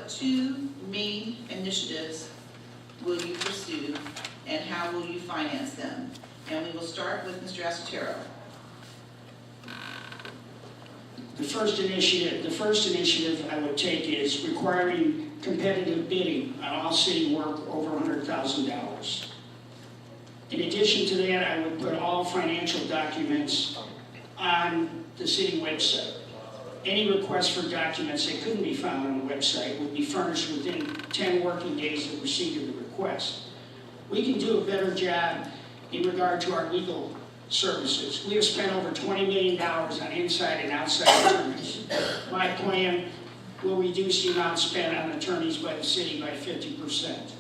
two main initiatives will you pursue, and how will you finance them? And we will start with Mr. Asotero. The first initiative I would take is requiring competitive bidding on all city work over $100,000. In addition to that, I would put all financial documents on the city website. Any requests for documents that couldn't be found on the website would be furnished within 10 working days of receipt of the request. We can do a better job in regard to our legal services. We have spent over $20 million on inside and outside attorneys. My plan will reduce the amount spent on attorneys by the city by 50%.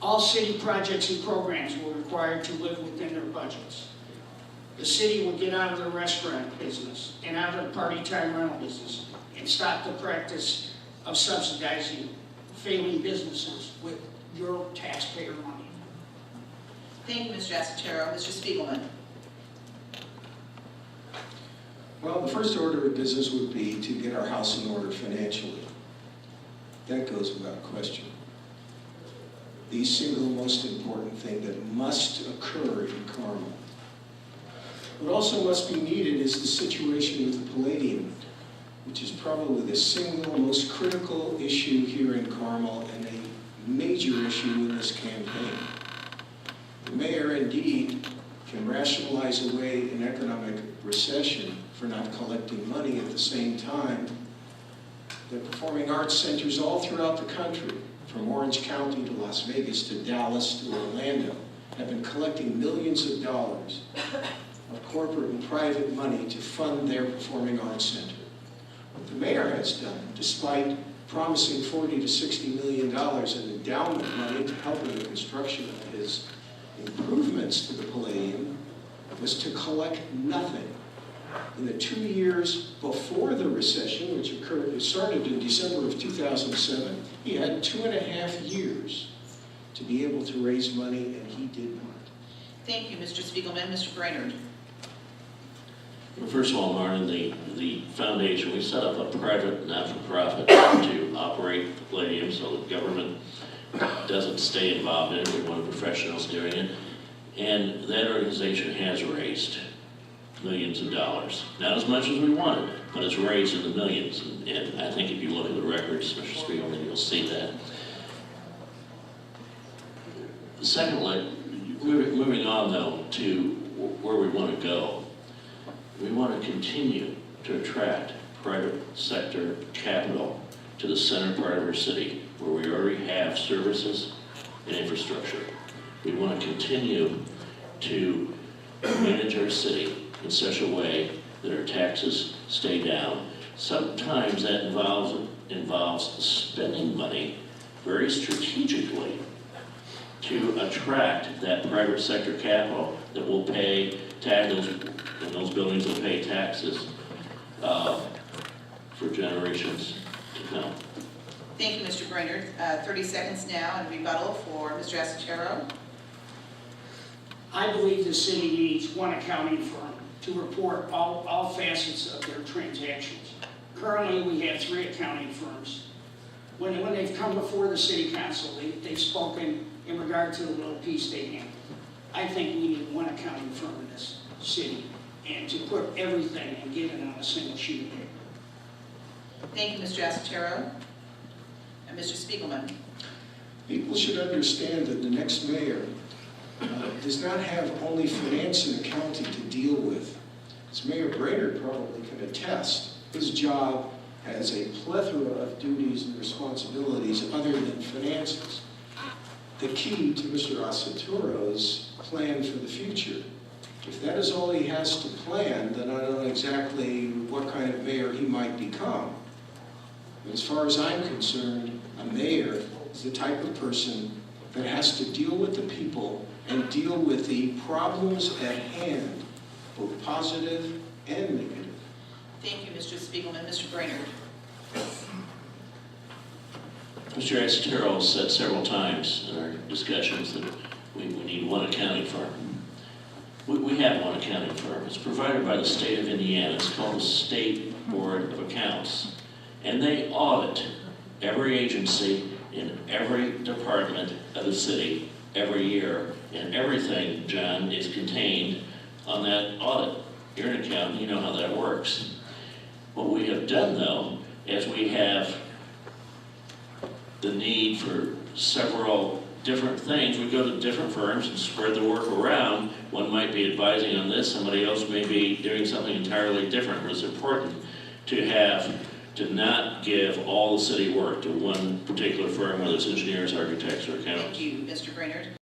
All city projects and programs will require to live within their budgets. The city will get out of the restaurant business and out of the party time rental business and stop the practice of subsidizing failing businesses with your taxpayer money. Thank you, Mr. Asotero. Mr. Spiegelman. Well, the first order of business would be to get our house in order financially. That goes without question. The single most important thing that must occur in Carmel. What also must be needed is the situation with the Palladium, which is probably the single most critical issue here in Carmel and a major issue in this campaign. The mayor, indeed, can rationalize away an economic recession for not collecting money. At the same time, the performing arts centers all throughout the country, from Orange County to Las Vegas to Dallas to Orlando, have been collecting millions of dollars of corporate and private money to fund their performing arts center. What the mayor has done, despite promising $40 to $60 million in endowment money to help in the construction of his improvements to the Palladium, was to collect nothing. In the 2 years before the recession, which started in December of 2007, he had 2.5 years to be able to raise money, and he did not. Thank you, Mr. Spiegelman. Mr. Brainerd. Well, first of all, Martin, the foundation, we set up a private not-for-profit to operate the Palladium so the government doesn't stay involved in it. We want professionals doing it. And that organization has raised millions of dollars. Not as much as we wanted, but it's raised in the millions. And I think if you look at the records, Mr. Spiegelman, you'll see that. Secondly, moving on, though, to where we want to go. We want to continue to attract private sector capital to the center part of our city, where we already have services and infrastructure. We want to continue to manage our city in such a way that our taxes stay down. Sometimes that involves spending money very strategically to attract that private sector capital that will pay taxes, and those buildings will pay taxes for generations to come. Thank you, Mr. Brainerd. 30 seconds now in rebuttal for Mr. Asotero. I believe the city needs one accounting firm to report all facets of their transactions. Currently, we have 3 accounting firms. When they've come before the city council, they've spoken in regard to the little piece they handled. I think we need one accounting firm in this city, and to put everything and get it on a single sheet of paper. Thank you, Mr. Asotero. And Mr. Spiegelman. People should understand that the next mayor does not have only finance and accounting to deal with. As Mayor Brainerd probably can attest, his job has a plethora of duties and responsibilities other than finances. The key to Mr. Asotero's plan for the future. If that is all he has to plan, then I don't know exactly what kind of mayor he might become. But as far as I'm concerned, a mayor is the type of person that has to deal with the people and deal with the problems at hand, both positive and negative. Thank you, Mr. Spiegelman. Mr. Brainerd. Mr. Asotero said several times in our discussions that we need one accounting firm. We have one accounting firm. It's provided by the state of Indiana. It's called the State Board of Accounts. And they audit every agency in every department of the city every year, and everything, John, is contained on that audit. You're an accountant, you know how that works. What we have done, though, is we have the need for several different things. We go to different firms and spread the work around. One might be advising on this, somebody else may be doing something entirely different. But it's important to not give all the city work to one particular firm, whether it's engineers, architects, or accountants. Thank you, Mr. Brainerd.